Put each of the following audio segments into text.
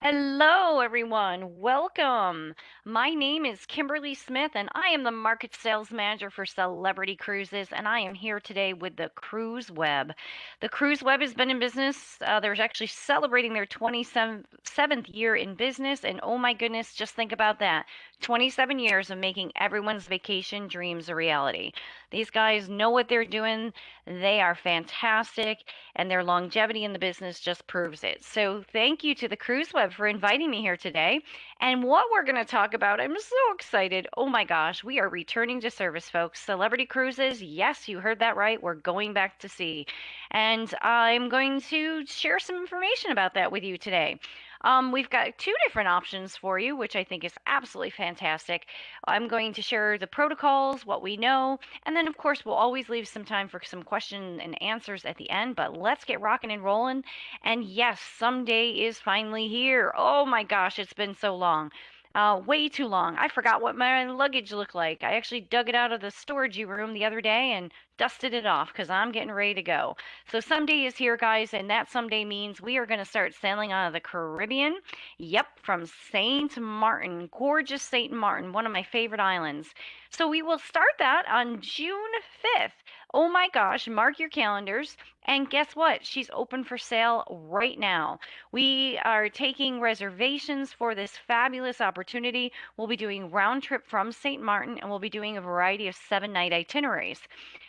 Hello, everyone. Welcome. My name is Kimberly Smith, and I am the Market Sales Manager for Celebrity Cruises, and I am here today with the Cruise Web. The Cruise Web has been in business. They're actually celebrating their 27th year in business, and oh my goodness, just think about that. 27 years of making everyone's vacation dreams a reality. These guys know what they're doing. They are fantastic, and their longevity in the business just proves it. So thank you to the Cruise Web for inviting me here today. And what we're going to talk about, I'm so excited. Oh my gosh, we are returning to service, folks. Celebrity Cruises, yes, you heard that right. We're going back to sea. And I'm going to share some information about that with you today. We've got two different options for you, which I think is absolutely fantastic. I'm going to share the protocols, what we know, and then, of course, we'll always leave some time for some question and answers at the end. But let's get rocking and rolling. And yes, someday is finally here. Oh my gosh, it's been so long. Way too long. I forgot what my luggage looked like. I actually dug it out of the storage room the other day and dusted it off because I'm getting ready to go. So someday is here, guys, and that someday means we are going to start sailing out of the Caribbean. Yep, from Saint Martin, gorgeous Saint Martin, one of my favorite islands. So we will start that on June 5th. Oh my gosh, mark your calendars. And guess what? She's open for sale right now. We are taking reservations for this fabulous opportunity. We'll be doing round trip from St. Martin, and we'll be doing a variety of 7-night itineraries.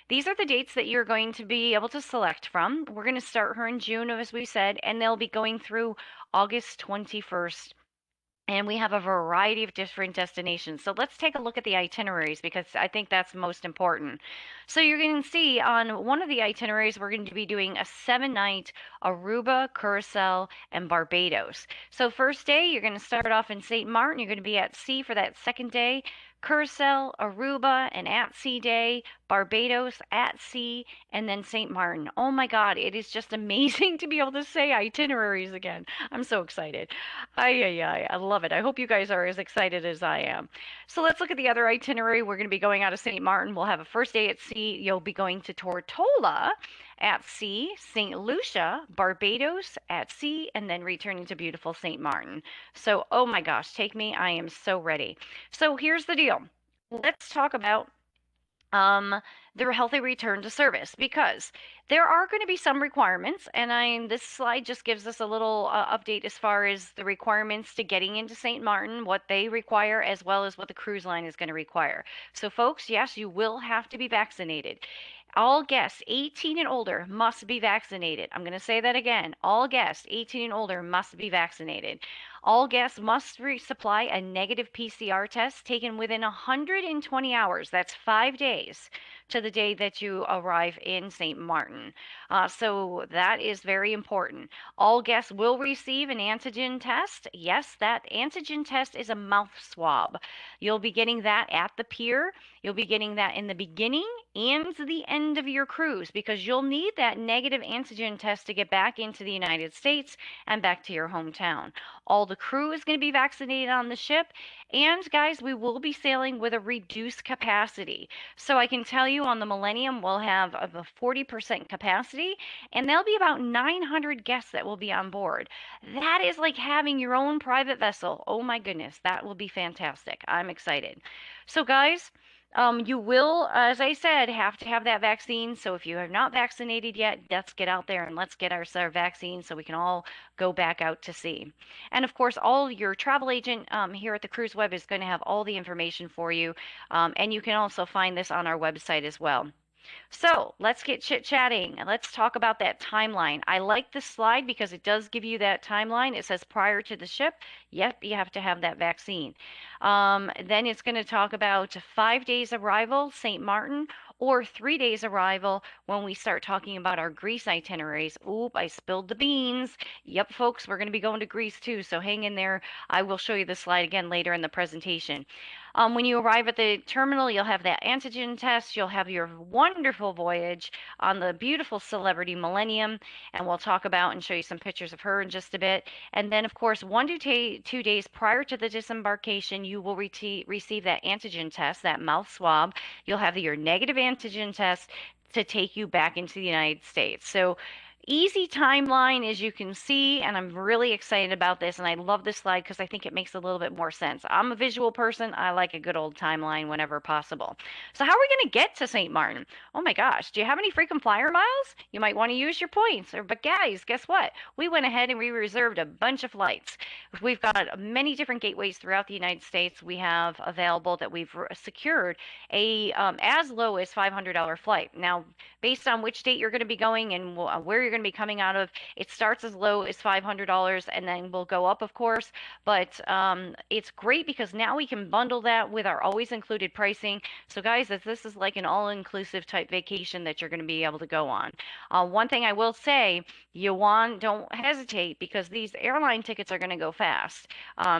These are the dates that you're going to be able to select from. We're going to start her in June, as we said, and they'll be going through August 21st. And we have a variety of different destinations. So let's take a look at the itineraries because I think that's most important. So you're going to see on one of the itineraries, we're going to be doing a 7-night Aruba, Curacao, and Barbados. So first day, you're going to start off in St. Martin. You're going to be at sea for that second day. Curacao, Aruba, an at sea day, Barbados, at sea, and then St. Martin. Oh my God, it is just amazing to be able to say itineraries again. I'm so excited. Ay, ay, ay. I love it. I hope you guys are as excited as I am. So let's look at the other itinerary. We're going to be going out of St. Martin. We'll have a first day at sea. You'll be going to Tortola at sea, St. Lucia, Barbados at sea, and then returning to beautiful St. Martin. So, oh my gosh, take me. I am so ready. So here's the deal. Let's talk about um, their healthy return to service because there are going to be some requirements, and this slide just gives us a little update as far as the requirements to getting into St. Martin, what they require, as well as what the cruise line is going to require. So, folks, yes, you will have to be vaccinated. All guests 18 and older must be vaccinated. I'm going to say that again. All guests 18 and older must be vaccinated. All guests must supply a negative PCR test taken within 120 hours. That's 5 days to the day that you arrive in St. Martin. So that is very important. All guests will receive an antigen test. Yes, that antigen test is a mouth swab. You'll be getting that at the pier. You'll be getting that in the beginning and the end of your cruise because you'll need that negative antigen test to get back into the United States and back to your hometown. All the crew is going to be vaccinated on the ship. And guys, we will be sailing with a reduced capacity. So I can tell you on the Millennium, we'll have a 40% capacity, and there'll be about 900 guests that will be on board. That is like having your own private vessel. Oh my goodness, that will be fantastic. I'm excited. So guys, you will, as I said, have to have that vaccine. So if you are not vaccinated yet, let's get out there and let's get our vaccine so we can all go back out to sea. And of course, all your travel agent here at the Cruise Web is going to have all the information for you. And you can also find this on our website as well. So let's get chit-chatting and let's talk about that timeline. I like this slide because it does give you that timeline. It says prior to the ship, yep, you have to have that vaccine. Then it's going to talk about 5 days arrival, St. Martin, or 3 days arrival when we start talking about our Greece itineraries. Oop, I spilled the beans. Yep, folks, we're going to be going to Greece too, so hang in there. I will show you the slide again later in the presentation. When you arrive at the terminal, you'll have that antigen test. You'll have your wonderful voyage on the beautiful Celebrity Millennium, and we'll talk about and show you some pictures of her in just a bit. And then, of course, 1 to 2 days prior to the disembarkation, you will receive that antigen test, that mouth swab. You'll have your negative antigen test to take you back into the United States. So Easy timeline, as you can see, and I'm really excited about this, and I love this slide because I think it makes a little bit more sense. I'm a visual person. I like a good old timeline whenever possible. So how are we going to get to St. Martin? Oh my gosh, do you have any frequent flyer miles? You might want to use your points. But guys, guess what? We went ahead and we reserved a bunch of flights. We've got many different gateways throughout the United States we have available that we've secured a as low as $500 flight. Now, based on which state you're going to be going and where you're going to be coming out of. It starts as low as $500 and then will go up, of course. But it's great because now we can bundle that with our always included pricing. So, guys, this is like an all-inclusive type vacation that you're going to be able to go on. One thing I will say, don't hesitate because these airline tickets are going to go fast.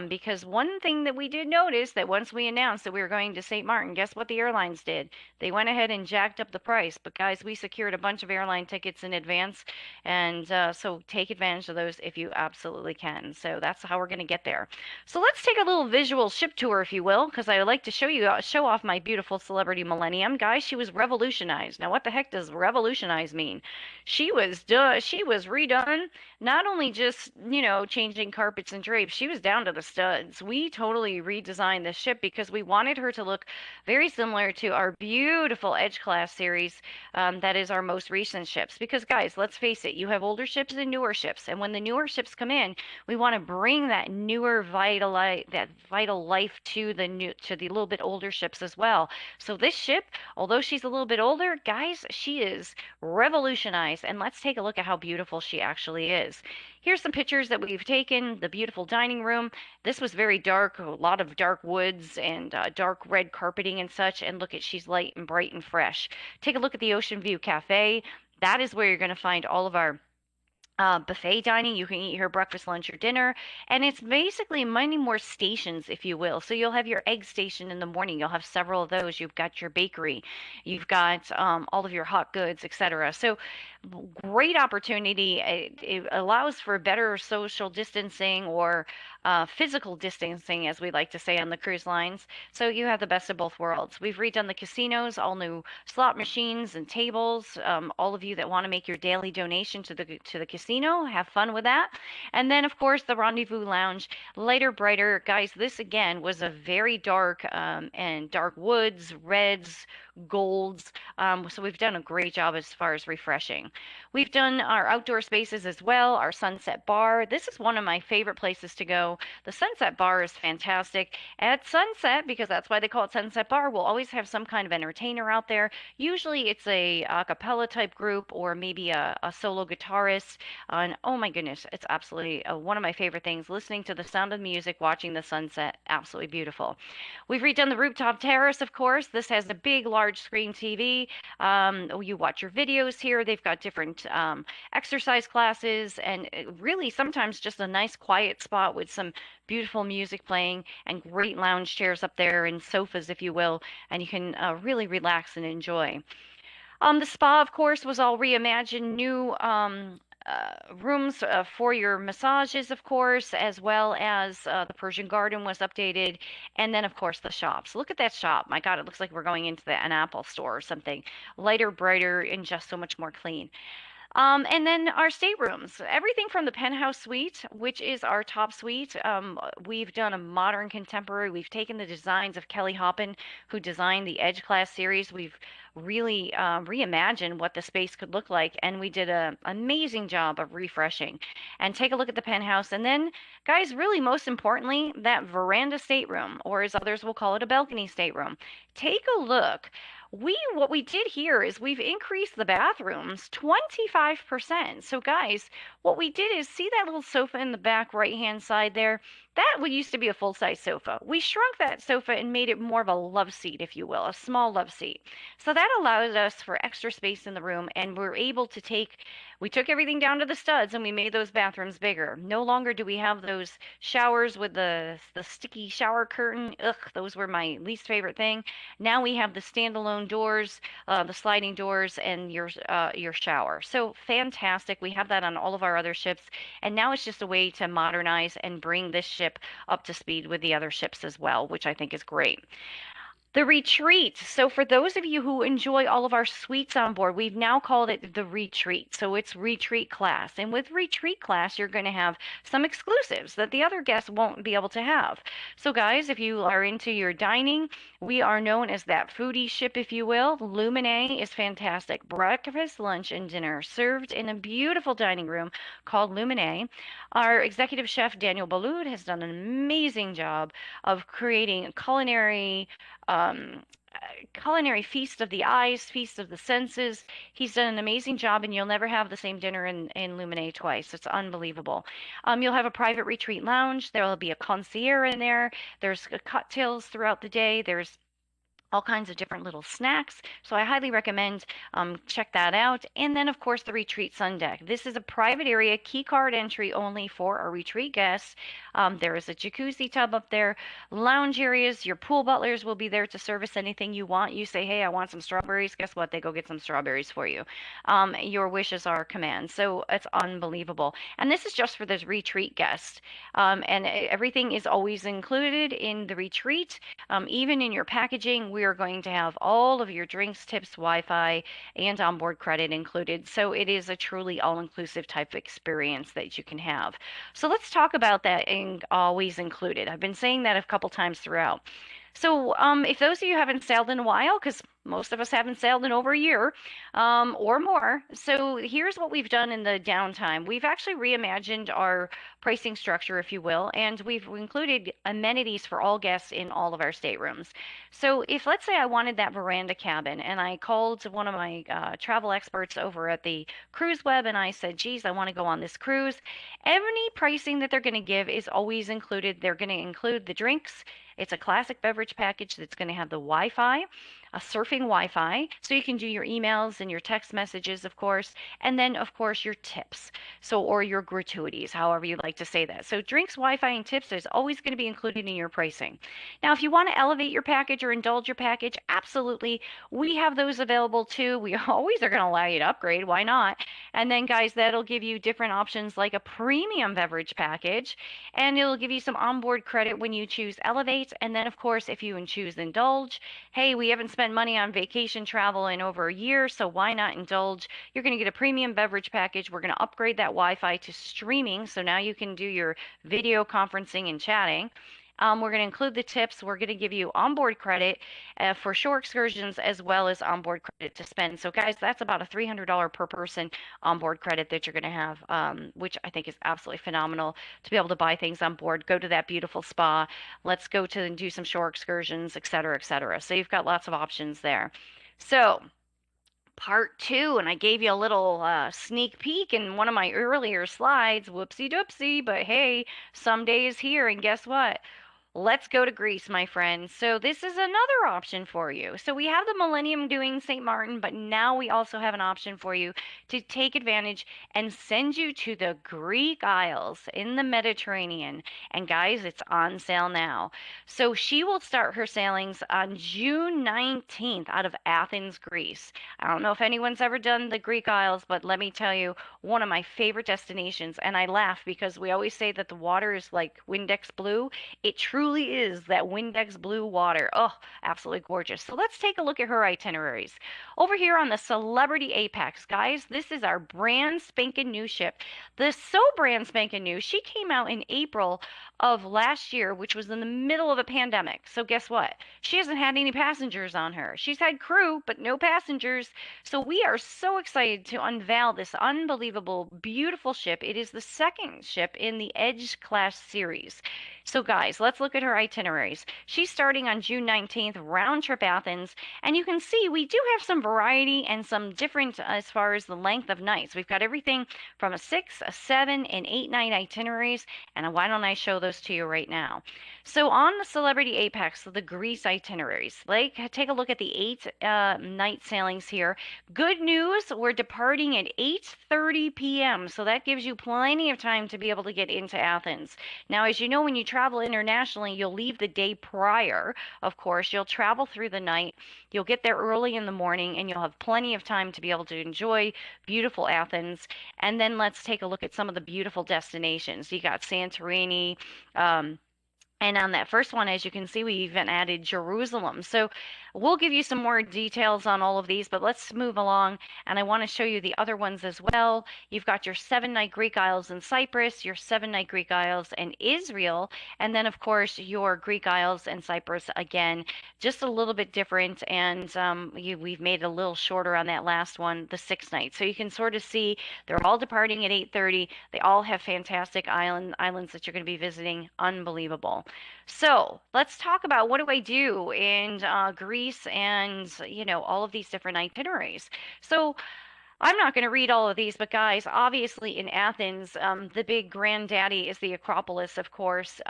Because one thing that we did notice that once we announced that we were going to St. Martin, guess what the airlines did? They went ahead and jacked up the price. But guys, we secured a bunch of airline tickets in advance, and so take advantage of those if you absolutely can. So that's how we're going to get there. So let's take a little visual ship tour, if you will, because I would like to show off my beautiful Celebrity Millennium. Guys, she was revolutionized. Now, what the heck does revolutionize mean? She was redone. Not only just, changing carpets and drapes, she was down to the studs. We totally redesigned this ship because we wanted her to look very similar to our beautiful Edge class series that is our most recent ships. Because guys, let's face it, you have older ships and newer ships, and when the newer ships come in, we want to bring that newer that vital life to the little bit older ships as well. So this ship, although she's a little bit older, guys, she is revolutionized, and let's take a look at how beautiful she actually is. Here's some pictures that we've taken. The beautiful dining room. This was very dark, a lot of dark woods and dark red carpeting and such. And look at, she's light and bright and fresh. Take a look at the Ocean View Cafe. That is where you're going to find all of our buffet dining. You can eat here breakfast, lunch, or dinner. And it's basically many more stations, if you will. So you'll have your egg station in the morning. You'll have several of those. You've got your bakery. You've got all of your hot goods, etc. So great opportunity. It allows for better social distancing or physical distancing, as we like to say on the cruise lines. So you have the best of both worlds. We've redone the casinos, all new slot machines and tables. All of you that want to make your daily donation to the casino, have fun with that. And then, of course, the Rendezvous Lounge, lighter, brighter. Guys, this again was a very dark and dark woods, reds, golds. So we've done a great job as far as refreshing. We've done our outdoor spaces as well, our Sunset Bar. This is one of my favorite places to go. The Sunset Bar is fantastic. At sunset, because that's why they call it Sunset Bar, we'll always have some kind of entertainer out there. Usually it's a cappella type group or maybe a solo guitarist. And oh my goodness, it's absolutely one of my favorite things. Listening to the sound of music, watching the sunset, absolutely beautiful. We've redone the rooftop terrace, of course. This has a big, large screen TV. You watch your videos here. They've got different exercise classes and really sometimes just a nice quiet spot with some beautiful music playing and great lounge chairs up there and sofas, if you will, and you can really relax and enjoy. The spa, of course, was all reimagined, new rooms for your massages, of course, as well as the Persian garden was updated. And then, of course, the shops. Look at that shop. My God, it looks like we're going into an Apple store or something. Lighter, brighter, and just so much more clean. And then our staterooms, everything from the penthouse suite, which is our top suite. We've done a modern contemporary. We've taken the designs of Kelly Hoppen, who designed the Edge class series. We've really reimagined what the space could look like, and we did an amazing job of refreshing. And take a look at the penthouse. And then, guys, really most importantly, that veranda stateroom, or as others will call it, a balcony stateroom. Take a look. What we did here is we've increased the bathrooms 25%. So guys, what we did is see that little sofa in the back right hand side there? That used to be a full-size sofa. We shrunk that sofa and made it more of a love seat, if you will, a small love seat. So that allows us for extra space in the room, and we took everything down to the studs and we made those bathrooms bigger. No longer do we have those showers with the sticky shower curtain. Ugh, those were my least favorite thing. Now we have the standalone doors, the sliding doors, and your shower. So fantastic. We have that on all of our other ships, and now it's just a way to modernize and bring this ship up to speed with the other ships as well, which I think is great. The retreat. So for those of you who enjoy all of our suites on board, we've now called it the retreat. So it's retreat class. And with retreat class, you're going to have some exclusives that the other guests won't be able to have. So guys, if you are into your dining, we are known as that foodie ship, if you will. Lumine is fantastic. Breakfast, lunch, and dinner served in a beautiful dining room called Lumine. Our executive chef, Daniel Balud, has done an amazing job of creating um, culinary feast of the eyes, feast of the senses. He's done an amazing job, and you'll never have the same dinner in Lumine twice. It's unbelievable. You'll have a private retreat lounge. There will be a concierge in there. There's cocktails throughout the day. There's all kinds of different little snacks. So I highly recommend check that out. And then, of course, the retreat sun deck. This is a private area, key card entry only for our retreat guests. There is a jacuzzi tub up there, lounge areas. Your pool butlers will be there to service anything you want. You say, hey, I want some strawberries. Guess what? They go get some strawberries for you. Your wishes are command. So it's unbelievable. And this is just for this retreat guest. And everything is always included in the retreat. Even in your packaging, we are going to have all of your drinks, tips, Wi-Fi, and onboard credit included. So it is a truly all-inclusive type of experience that you can have. So let's talk about that in always included. I've been saying that a couple times throughout. So if those of you haven't sailed in a while, because most of us haven't sailed in over a year or more. So here's what we've done in the downtime. We've actually reimagined our pricing structure, if you will, and we've included amenities for all guests in all of our staterooms. So if, let's say, I wanted that veranda cabin and I called one of my travel experts over at the Cruise Web and I said, geez, I want to go on this cruise. Any pricing that they're going to give is always included. They're going to include the drinks. It's a classic beverage package that's going to have the Wi-Fi, a surfing Wi-Fi, so you can do your emails and your text messages, of course, and then, of course, your tips, so or your gratuities, however you like to say that. So drinks, Wi-Fi, and tips is always going to be included in your pricing. Now, if you want to elevate your package or indulge your package, absolutely, we have those available too. We always are going to allow you to upgrade. Why not? And then, guys, that'll give you different options like a premium beverage package, and it'll give you some onboard credit when you choose Elevate. And then, of course, if you choose Indulge, hey, we haven't spent money on vacation travel in over a year, so why not indulge? You're going to get a premium beverage package. We're going to upgrade that Wi-Fi to streaming, so now you can do your video conferencing and chatting. We're going to include the tips. We're going to give you onboard credit for shore excursions as well as onboard credit to spend. So, guys, that's about a $300 per person onboard credit that you're going to have, which I think is absolutely phenomenal to be able to buy things on board, go to that beautiful spa. Let's go to and do some shore excursions, et cetera, et cetera. So you've got lots of options there. So, part two, and I gave you a little sneak peek in one of my earlier slides. Whoopsie doopsie, but hey, someday is here, and guess what? Let's go to Greece, my friends. So this is another option for you. So we have the Millennium doing St. Maarten, but now we also have an option for you to take advantage and send you to the Greek Isles in the Mediterranean. And guys, it's on sale now. So she will start her sailings on June 19th out of Athens, Greece. I don't know if anyone's ever done the Greek Isles, but let me tell you, one of my favorite destinations. And I laugh because we always say that the water is like Windex blue. It truly is that Windex blue water. Oh, absolutely gorgeous. So let's take a look at her itineraries. Over here on the Celebrity Apex, guys, this is our brand spanking new ship. The so brand spanking new, she came out in April of last year, which was in the middle of a pandemic. So guess what? She hasn't had any passengers on her. She's had crew, but no passengers. So we are so excited to unveil this unbelievable, beautiful ship. It is the second ship in the Edge class series. So guys, let's look at her itineraries. She's starting on June 19th, round trip Athens, and you can see we do have some variety and some different as far as the length of nights. We've got everything from a 6, a 7, and 8-night itineraries, and why don't I show those to you right now? So on the Celebrity Apex, the Greece itineraries, like take a look at the 8 night sailings here. Good news, we're departing at 8:30 p.m., so that gives you plenty of time to be able to get into Athens. Now, as you know, when you travel internationally, you'll leave the day prior. Of course, you'll travel through the night. You'll get there early in the morning, and you'll have plenty of time to be able to enjoy beautiful Athens. And then let's take a look at some of the beautiful destinations. You got Santorini. And on that first one, as you can see, we even added Jerusalem. So we'll give you some more details on all of these, but let's move along. And I want to show you the other ones as well. You've got your 7 night Greek Isles in Cyprus, your 7 night Greek Isles in Israel, and then, of course, your Greek Isles and Cyprus again, just a little bit different. And we've made it a little shorter on that last one, the 6 night. So you can sort of see they're all departing at 8:30. They all have fantastic islands that you're going to be visiting. Unbelievable. So let's talk about what do I do in Greece and, all of these different itineraries. So I'm not going to read all of these, but guys, obviously in Athens, the big granddaddy is the Acropolis, of course.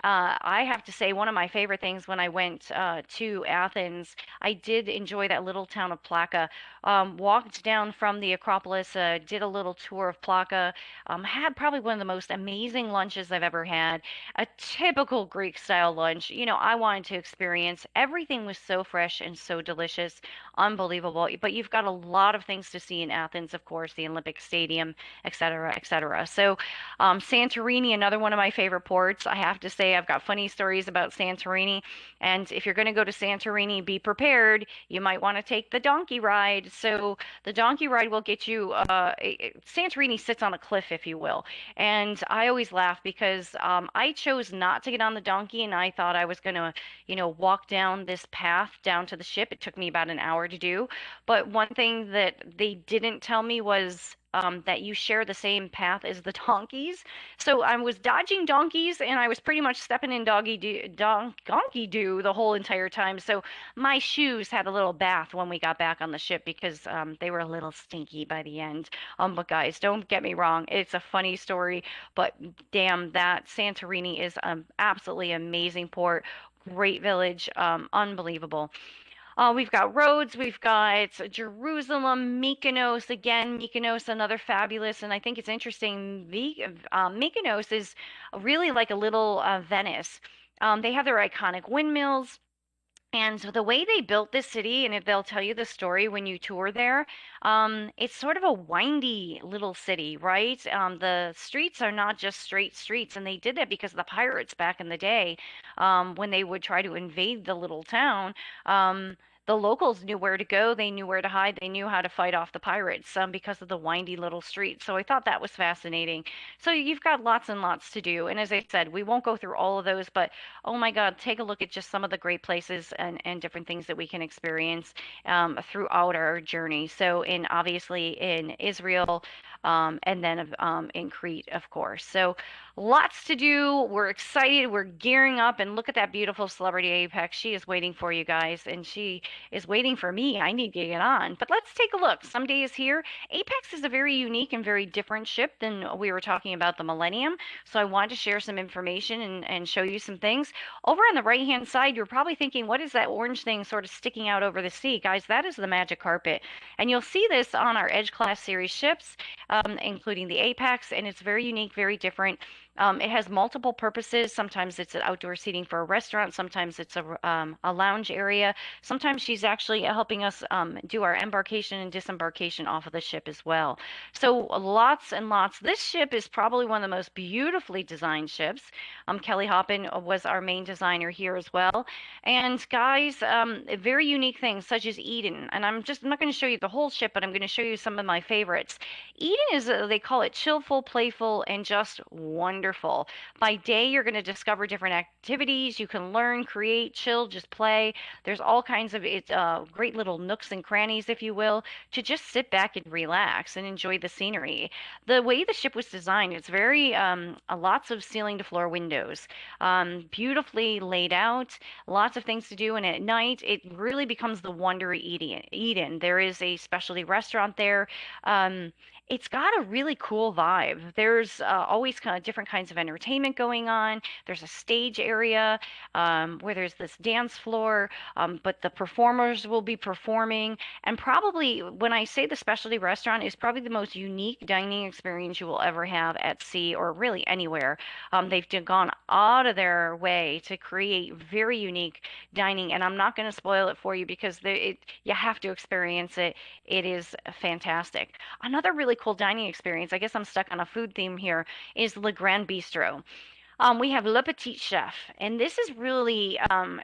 I have to say, one of my favorite things when I went to Athens, I did enjoy that little town of Plaka. Walked down from the Acropolis, did a little tour of Plaka, had probably one of the most amazing lunches I've ever had. A typical Greek style lunch. I wanted to experience. Everything was so fresh and so delicious. Unbelievable. But you've got a lot of things to see in Athens, of course, the Olympic Stadium, et cetera, et cetera. So, Santorini, another one of my favorite ports. I have to say, I've got funny stories about Santorini. And if you're going to go to Santorini, be prepared. You might want to take the donkey ride. So, the donkey ride will get you, Santorini sits on a cliff, if you will. And I always laugh because I chose not to get on the donkey and I thought I was going to, walk down this path down to the ship. It took me about an hour to do. But one thing that they didn't tell me was that you share the same path as the donkeys. So I was dodging donkeys and I was pretty much stepping in donkey do the whole entire time. So my shoes had a little bath when we got back on the ship because they were a little stinky by the end. But guys, don't get me wrong, it's a funny story, but damn, that Santorini is an absolutely amazing port. Great village, unbelievable. We've got Rhodes, we've got Jerusalem, Mykonos. Again, Mykonos, another fabulous, and I think it's interesting. Mykonos is really like a little Venice. They have their iconic windmills. And so the way they built this city, and they'll tell you the story when you tour there, it's sort of a windy little city, right? The streets are not just straight streets, and they did that because of the pirates back in the day, when they would try to invade the little town. The locals knew where to go, they knew where to hide, they knew how to fight off the pirates, because of the windy little streets. So I thought that was fascinating. So you've got lots and lots to do. And as I said, we won't go through all of those, but oh my God, take a look at just some of the great places and different things that we can experience throughout our journey. So, obviously in Israel, and then in Crete, of course. So, lots to do. We're excited. We're gearing up, and look at that beautiful Celebrity Apex. She is waiting for you guys, and she is waiting for me. I need to get on. But let's take a look. Someday is here. Apex is a very unique and very different ship than we were talking about the Millennium. So I wanted to share some information and show you some things. Over on the right-hand side, you're probably thinking, what is that orange thing sort of sticking out over the sea? Guys, that is the magic carpet. And you'll see this on our Edge Class series ships, including the Apex, and it's very unique, very different. It has multiple purposes. Sometimes it's an outdoor seating for a restaurant. Sometimes it's a lounge area. Sometimes she's actually helping us do our embarkation and disembarkation off of the ship as well. So lots and lots. This ship is probably one of the most beautifully designed ships. Kelly Hoppin was our main designer here as well. And guys, very unique things such as Eden. And I'm not going to show you the whole ship, but I'm going to show you some of my favorites. Eden is, they call it chillful, playful, and just wonderful. By day, you're going to discover different activities. You can learn, create, chill, just play. There's all kinds of great little nooks and crannies, if you will, to just sit back and relax and enjoy the scenery. The way the ship was designed, it's very lots of ceiling to floor windows, beautifully laid out, lots of things to do. And at night, it really becomes the wonder of Eden. There is a specialty restaurant there. It's got a really cool vibe. There's always kind of different kinds of entertainment going on. There's a stage area where there's this dance floor, but the performers will be performing. And probably, when I say the specialty restaurant, is probably the most unique dining experience you will ever have at sea or really anywhere. They've gone out of their way to create very unique dining, and I'm not going to spoil it for you because you have to experience it. It is fantastic. Another really cool dining experience, I guess I'm stuck on a food theme here, is Le Grand Bistro. We have Le Petit Chef, and this is really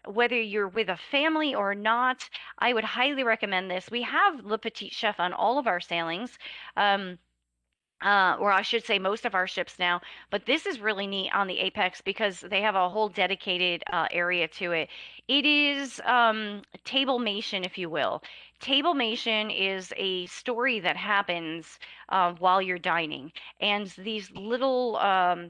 whether you're with a family or not, I would highly recommend this. We have Le Petit Chef on all of our sailings. Um, or I should say most of our ships now, but this is really neat on the Apex because they have a whole dedicated area to it. It is Tablemation, if you will. Tablemation is a story that happens while you're dining, and these little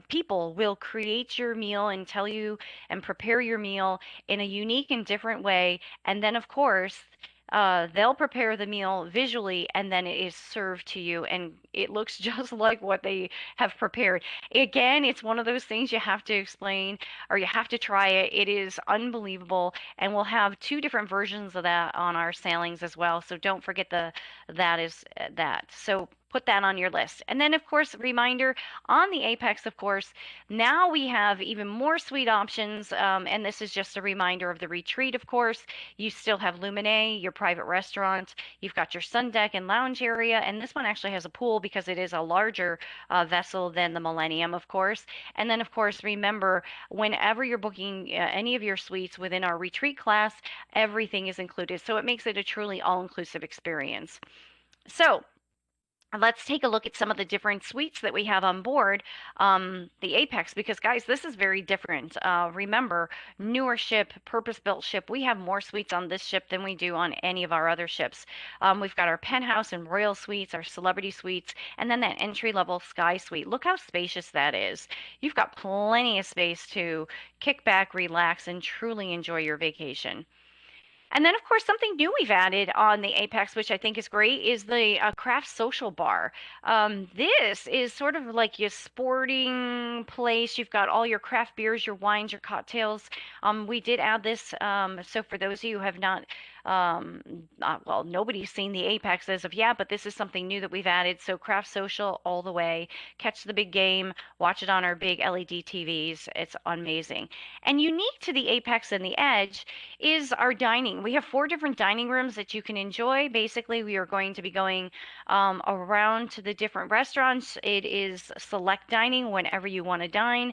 people will create your meal and tell you and prepare your meal in a unique and different way. And then, of course, they'll prepare the meal visually and then it is served to you and it looks just like what they have prepared. Again, it's one of those things you have to explain or you have to try it. It is unbelievable and we'll have two different versions of that on our sailings as well. So don't forget that is that. So put that on your list. And then of course, reminder on the Apex, of course, now we have even more suite options. And this is just a reminder of the retreat, of course. You still have Luminae, your private restaurant. You've got your sun deck and lounge area, and this one actually has a pool because it is a larger vessel than the Millennium, of course. And then, of course, remember, whenever you're booking any of your suites within our retreat class, everything is included. So it makes it a truly all-inclusive experience. So let's take a look at some of the different suites that we have on board the Apex because guys, this is very different. Remember, newer ship, purpose-built ship. We have more suites on this ship than we do on any of our other ships. We've got our penthouse and royal suites, our celebrity suites, and then that entry-level sky suite. Look how spacious that is. You've got plenty of space to kick back, relax, and truly enjoy your vacation. And then, of course, something new we've added on the Apex, which I think is great, is the craft social bar. This is sort of like your sporting place. You've got all your craft beers, your wines, your cocktails. We did add this. So for those of you who have not, well, nobody's seen the Apex as of yet, but this is something new that we've added. So craft social all the way. Catch the big game. Watch it on our big LED TVs. It's amazing. And unique to the Apex and the Edge is our dining. We have four different dining rooms that you can enjoy. Basically, we are going to be going around to the different restaurants. It is select dining whenever you want to dine.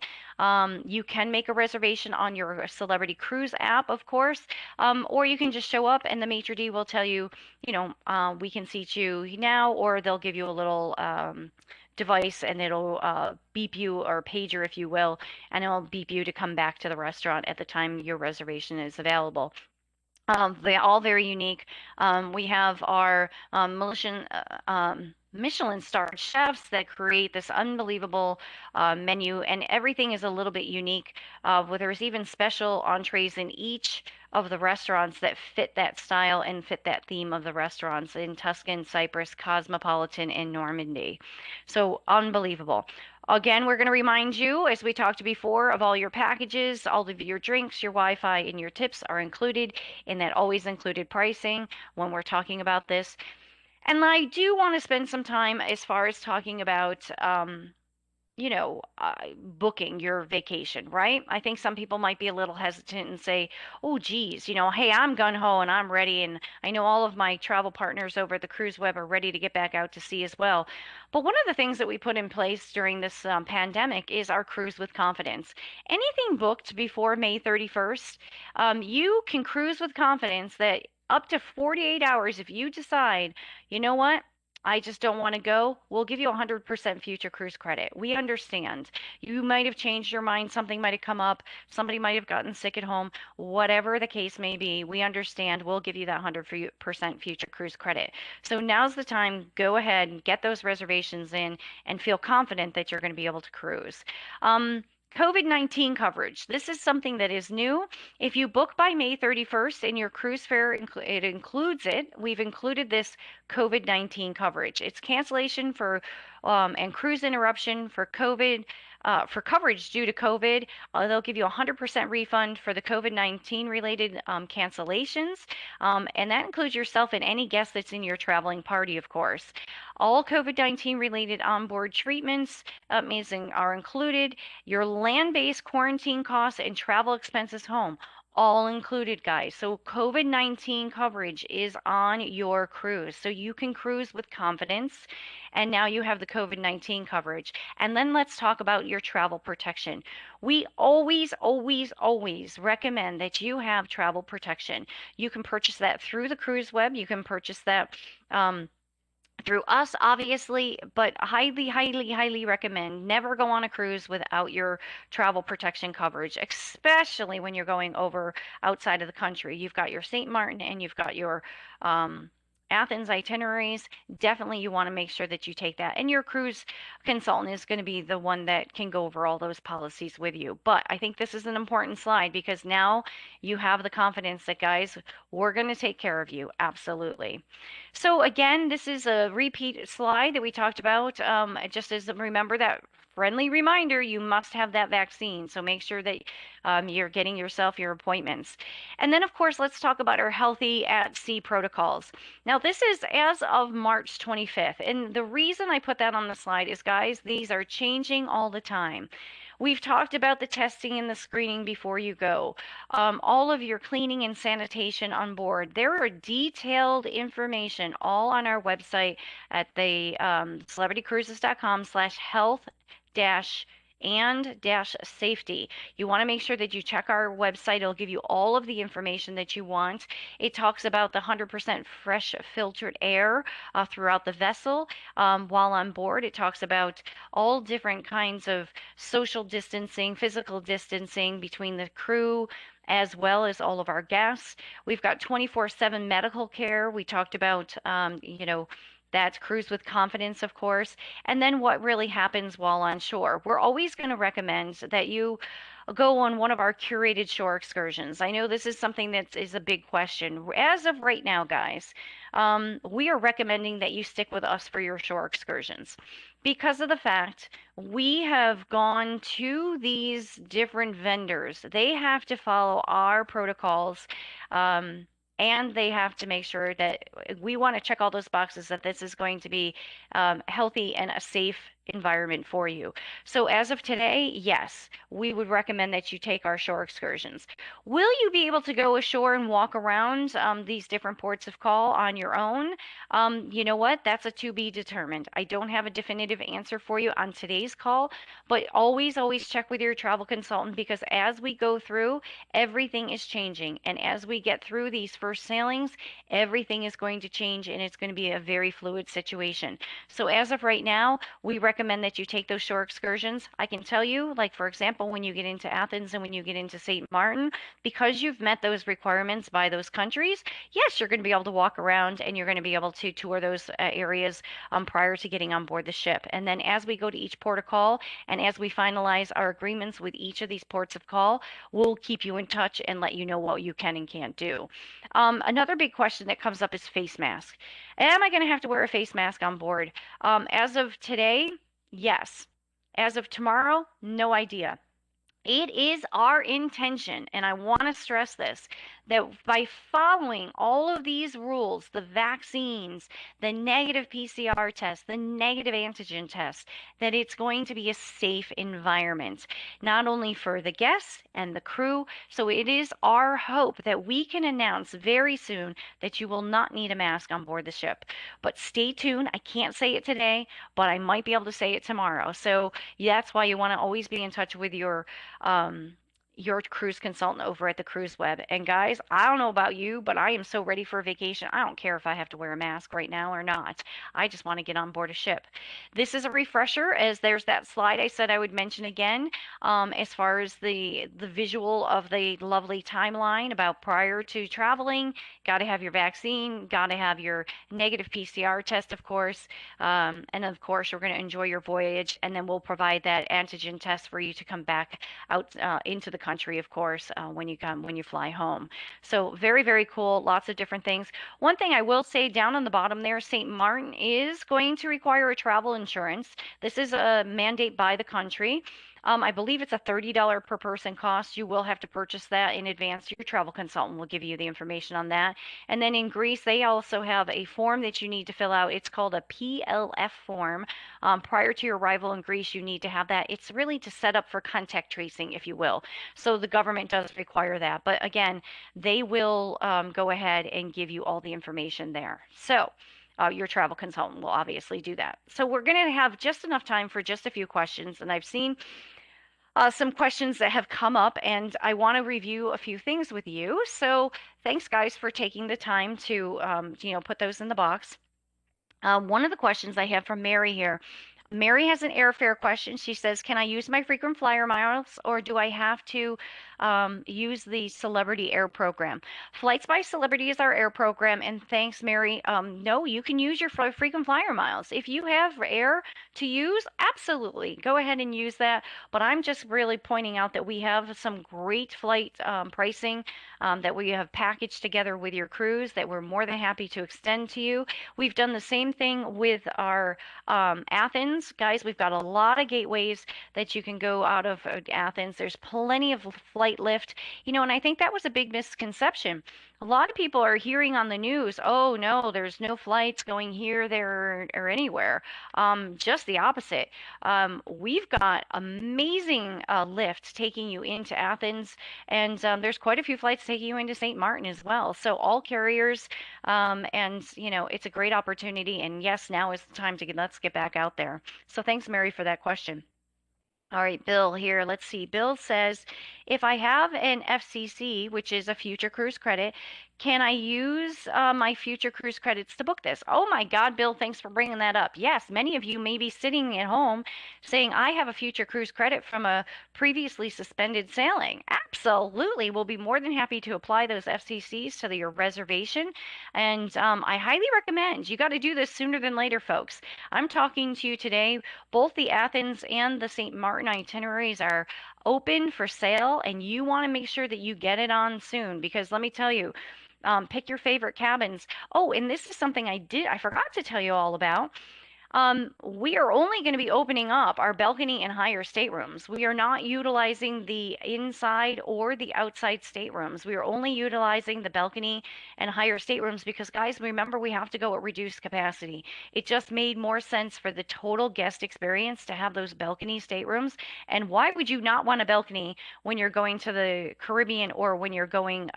You can make a reservation on your Celebrity Cruise app, of course, or you can just show up and the maitre d' will tell you, we can seat you now, or they'll give you a little device and it'll beep you or pager, if you will, and it'll beep you to come back to the restaurant at the time your reservation is available. They're all very unique. We have our Michelin starred chefs that create this unbelievable menu, and everything is a little bit unique. Where there's even special entrees in each of the restaurants that fit that style and fit that theme of the restaurants in Tuscan, Cyprus, Cosmopolitan, and Normandy. So unbelievable. Again, we're going to remind you, as we talked before, of all your packages, all of your drinks, your Wi-Fi, and your tips are included in that always included pricing when we're talking about this. And I do want to spend some time as far as talking about booking your vacation, right? I think some people might be a little hesitant and say, oh, geez, hey, I'm gun ho and I'm ready. And I know all of my travel partners over at the Cruise Web are ready to get back out to sea as well. But one of the things that we put in place during this pandemic is our Cruise with Confidence. Anything booked before May 31st, you can cruise with confidence that up to 48 hours, if you decide, you know what? I just don't want to go. We'll give you 100% future cruise credit. We understand. You might have changed your mind. Something might have come up. Somebody might have gotten sick at home. Whatever the case may be, we understand. We'll give you that 100% future cruise credit. So now's the time. Go ahead and get those reservations in and feel confident that you're going to be able to cruise. COVID-19 coverage. This is something that is new. If you book by May 31st and your cruise fare, it includes it. We've included this COVID-19 coverage. It's cancellation for and cruise interruption for COVID. For coverage due to COVID, they'll give you a 100% refund for the COVID-19 related cancellations, and that includes yourself and any guest that's in your traveling party, of course. All COVID-19 related onboard treatments are included. Your land-based quarantine costs and travel expenses home all included, guys. So COVID-19 coverage is on your cruise. So you can cruise with confidence. And now you have the COVID-19 coverage. And then let's talk about your travel protection. We always, always, always recommend that you have travel protection. You can purchase that through the cruise web. You can purchase that. Through us, obviously, but highly, highly, highly recommend never go on a cruise without your travel protection coverage, especially when you're going over outside of the country. You've got your St. Martin and you've got your um, Athens itineraries. Definitely, you want to make sure that you take that. And your cruise consultant is going to be the one that can go over all those policies with you. But I think this is an important slide because now you have the confidence that, guys, we're going to take care of you. Absolutely. So again, this is a repeat slide that we talked about. Just as remember that friendly reminder, you must have that vaccine. So make sure that you're getting yourself your appointments. And then, of course, let's talk about our healthy at sea protocols. Now, this is as of March 25th. And the reason I put that on the slide is, guys, these are changing all the time. We've talked about the testing and the screening before you go, all of your cleaning and sanitation on board. There are detailed information all on our website at the celebritycruises.com/health dash and dash safety. You want to make sure that you check our website. It'll give you all of the information that you want. It talks about the 100% fresh filtered air throughout the vessel while on board. It talks about all different kinds of social distancing, physical distancing between the crew as well as all of our guests. We've got 24/7 medical care. We talked about, that cruise with confidence, of course. And then what really happens while on shore. We're always going to recommend that you go on one of our curated shore excursions. I know this is something that is a big question. As of right now, guys, we are recommending that you stick with us for your shore excursions because of the fact we have gone to these different vendors. They have to follow our protocols. Um, and they have to make sure that we want to check all those boxes that this is going to be healthy and a safe environment for you. So as of today, yes, we would recommend that you take our shore excursions. Will you be able to go ashore and walk around these different ports of call on your own? You know what? That's a to be determined. I don't have a definitive answer for you on today's call, but always, always check with your travel consultant because as we go through, everything is changing. And as we get through these first sailings, everything is going to change and it's going to be a very fluid situation. So as of right now, we recommend that you take those shore excursions. I can tell you, like for example, when you get into Athens and when you get into St. Martin, because you've met those requirements by those countries, yes, you're going to be able to walk around and you're going to be able to tour those areas prior to getting on board the ship. And then as we go to each port of call and as we finalize our agreements with each of these ports of call, we'll keep you in touch and let you know what you can and can't do. Another big question that comes up is face mask. Am I going to have to wear a face mask on board? As of today, yes. As of tomorrow, no idea. It is our intention, and I want to stress this, that by following all of these rules, the vaccines, the negative PCR test, the negative antigen test, that it's going to be a safe environment, not only for the guests and the crew. So it is our hope that we can announce very soon that you will not need a mask on board the ship. But stay tuned. I can't say it today, but I might be able to say it tomorrow. So that's why you want to always be in touch with um, your cruise consultant over at the Cruise Web. And guys, I don't know about you, but I am so ready for a vacation. I don't care if I have to wear a mask right now or not. I just want to get on board a ship. This is a refresher, as there's that slide I said I would mention again, as far as the visual of the lovely timeline about prior to traveling. Got to have your vaccine, got to have your negative PCR test, of course, and of course, you're going to enjoy your voyage, and then we'll provide that antigen test for you to come back out into the country, of course, when you fly home. So very, very cool. Lots of different things. One thing I will say down on the bottom there, St. Martin is going to require a travel insurance. This is a mandate by the country. I believe it's a $30 per person cost. You will have to purchase that in advance. Your travel consultant will give you the information on that. And then in Greece, they also have a form that you need to fill out. It's called a PLF form. Prior to your arrival in Greece, you need to have that. It's really to set up for contact tracing, if you will. So the government does require that. But again, they will go ahead and give you all the information there. So your travel consultant will obviously do that. So we're going to have just enough time for just a few questions. And I've seen some questions that have come up, and I want to review a few things with you. So thanks, guys, for taking the time to, put those in the box. One of the questions I have from Mary here. Mary has an airfare question. She says, "Can I use my frequent flyer miles, or do I have to use the Celebrity Air program?" Flights by Celebrity is our air program, and thanks, Mary. No, you can use your frequent flyer miles. If you have air to use, absolutely go ahead and use that. But I'm just really pointing out that we have some great flight pricing that we have packaged together with your cruise that we're more than happy to extend to you. We've done the same thing with our Athens. Guys, we've got a lot of gateways that you can go out of Athens. There's plenty of flight lift, and I think that was a big misconception. A lot of people are hearing on the news, oh no, there's no flights going here, there, or anywhere. Just the opposite. We've got amazing lift taking you into Athens, and there's quite a few flights taking you into St. Martin as well. So all carriers, and it's a great opportunity. And yes, now is the time to let's get back out there. So thanks, Mary, for that question. All right, Bill here. Let's see. Bill says, if I have an FCC, which is a future cruise credit, can I use my future cruise credits to book this? Oh my God, Bill, thanks for bringing that up. Yes, many of you may be sitting at home saying, I have a future cruise credit from a previously suspended sailing. Absolutely. We'll be more than happy to apply those FCCs to your reservation. And I highly recommend you got to do this sooner than later, folks. I'm talking to you today. Both the Athens and the St. Martin itineraries are open for sale, and you want to make sure that you get it on soon because let me tell you, pick your favorite cabins. Oh, and this is something I forgot to tell you all about. We are only going to be opening up our balcony and higher staterooms. We are not utilizing the inside or the outside staterooms. We are only utilizing the balcony and higher staterooms because, guys, remember we have to go at reduced capacity. It just made more sense for the total guest experience to have those balcony staterooms. And why would you not want a balcony when you're going to the Caribbean or when you're going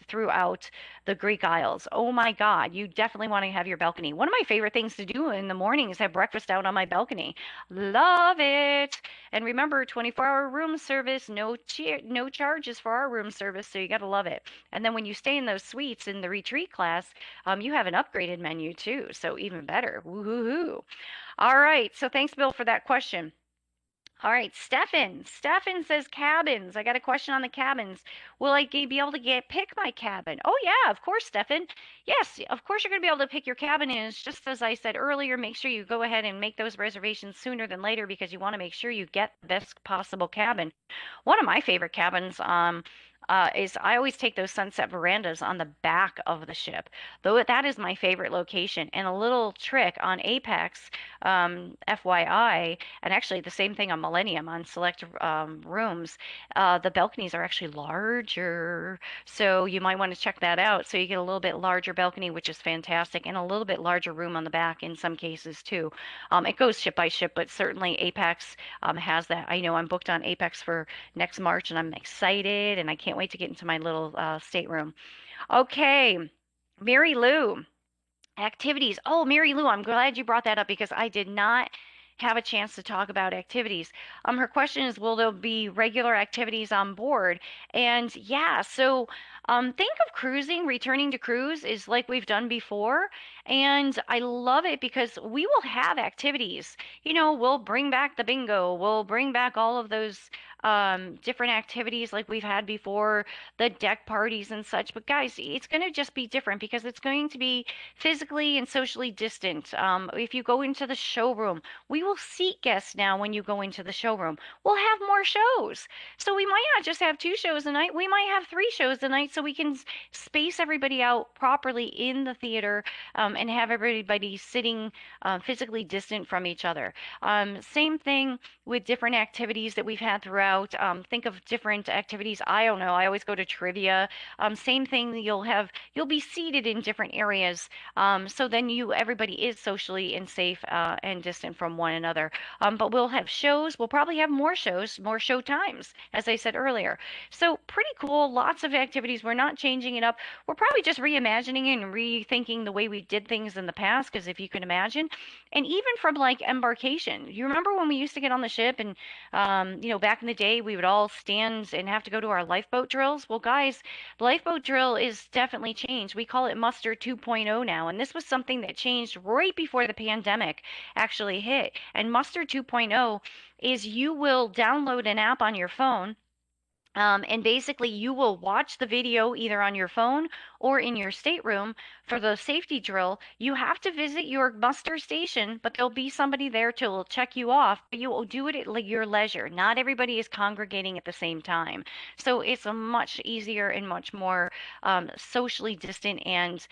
throughout the Greek Isles? Oh my God, you definitely want to have your balcony. One of my favorite things to do in the morning is have breakfast out on my balcony. Love it. And remember, 24-hour room service, no charges for our room service, so you got to love it. And then when you stay in those suites in the retreat class, you have an upgraded menu too, so even better. Woohoo! All right, so thanks, Bill, for that question. All right, Stefan. Stefan says cabins. I got a question on the cabins. Will I be able to pick my cabin? Oh yeah, of course, Stefan. Yes, of course you're going to be able to pick your cabin. And it's just as I said earlier, make sure you go ahead and make those reservations sooner than later because you want to make sure you get the best possible cabin. One of my favorite cabins is I always take those sunset verandas on the back of the ship. Though that is my favorite location. And a little trick on Apex, FYI, and actually the same thing on Millennium on select rooms, the balconies are actually larger. So you might want to check that out. So you get a little bit larger balcony, which is fantastic, and a little bit larger room on the back in some cases too. It goes ship by ship, but certainly Apex has that. I know I'm booked on Apex for next March, and I'm excited, and I can't wait to get into my little stateroom. Okay, Mary Lou. Activities. Oh, Mary Lou, I'm glad you brought that up because I did not have a chance to talk about activities. Her question is, will there be regular activities on board? And yeah, so think of cruising, returning to cruise is like we've done before. And I love it because we will have activities. We'll bring back the bingo. We'll bring back all of those different activities like we've had before, the deck parties and such. But guys, it's going to just be different because it's going to be physically and socially distant. If you go into the showroom, we will seat guests now when you go into the showroom. We'll have more shows. So we might not just have two shows a night, we might have three shows a night so we can space everybody out properly in the theater, and have everybody sitting physically distant from each other. Same thing with different activities that we've had throughout. Think of different activities. I don't know. I always go to trivia. Same thing. You'll be seated in different areas. So then everybody is socially and safe and distant from one another. But we'll have shows. We'll probably have more shows, more show times, as I said earlier. So pretty cool. Lots of activities. We're not changing it up. We're probably just reimagining and rethinking the way we did things in the past. Because if you can imagine, and even from like embarkation, you remember when we used to get on the ship and, back in the day, we would all stand and have to go to our lifeboat drills. Well, guys, the lifeboat drill is definitely changed. We call it Muster 2.0 now. And this was something that changed right before the pandemic actually hit. And Muster 2.0 is you will download an app on your phone, and basically, you will watch the video either on your phone or in your stateroom for the safety drill. You have to visit your muster station, but there'll be somebody there to check you off. But you will do it at your leisure. Not everybody is congregating at the same time. So it's a much easier and much more socially distant and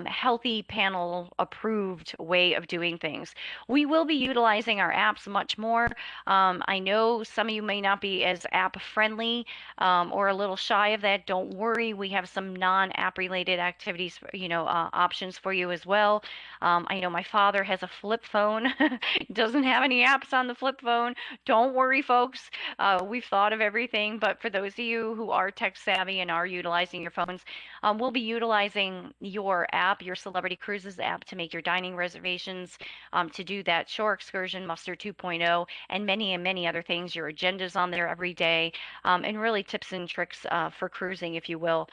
healthy panel approved way of doing things. We will be utilizing our apps much more. I know some of you may not be as app friendly, or a little shy of that, don't worry. We have some non-app related activities, options for you as well. I know my father has a flip phone, doesn't have any apps on the flip phone. Don't worry, folks. We've thought of everything, but for those of you who are tech savvy and are utilizing your phones, we'll be utilizing your app, your Celebrity Cruises app, to make your dining reservations, to do that shore excursion, Muster 2.0, and many other things. Your agenda's on there every day, and really tips and tricks for cruising, if you will.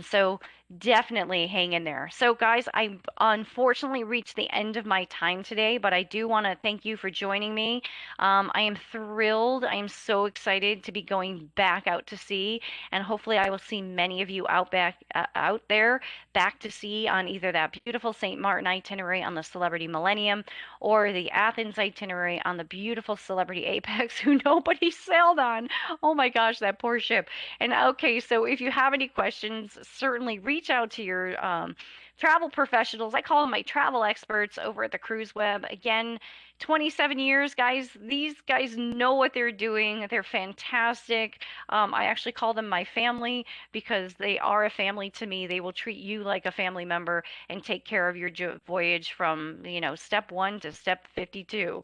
So definitely hang in there. So, guys, I unfortunately reached the end of my time today, but I do want to thank you for joining me. I am thrilled. I am so excited to be going back out to sea, and hopefully, I will see many of you out there back to sea on either that beautiful St. Martin itinerary on the Celebrity Millennium or the Athens itinerary on the beautiful Celebrity Apex, who nobody sailed on. Oh my gosh, that poor ship. And okay, so if you have any questions, certainly reach out to your travel professionals. I call them my travel experts over at the Cruise Web. Again, 27 years, guys. These guys know what they're doing. They're fantastic. I actually call them my family because they are a family to me. They will treat you like a family member and take care of your voyage from, step one to step 52,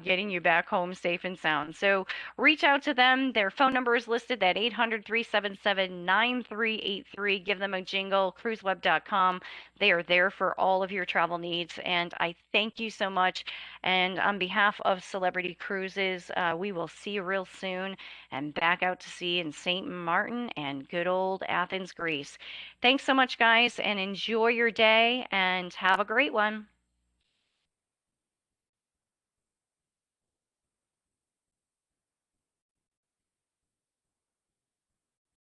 getting you back home safe and sound. So reach out to them. Their phone number is listed at 800-377-9383. Give them a jingle, cruiseweb.com. They are there for all of your travel needs. And I thank you so much. And on behalf of Celebrity Cruises, we will see you real soon and back out to sea in St. Martin and good old Athens, Greece. Thanks so much, guys, and enjoy your day and have a great one.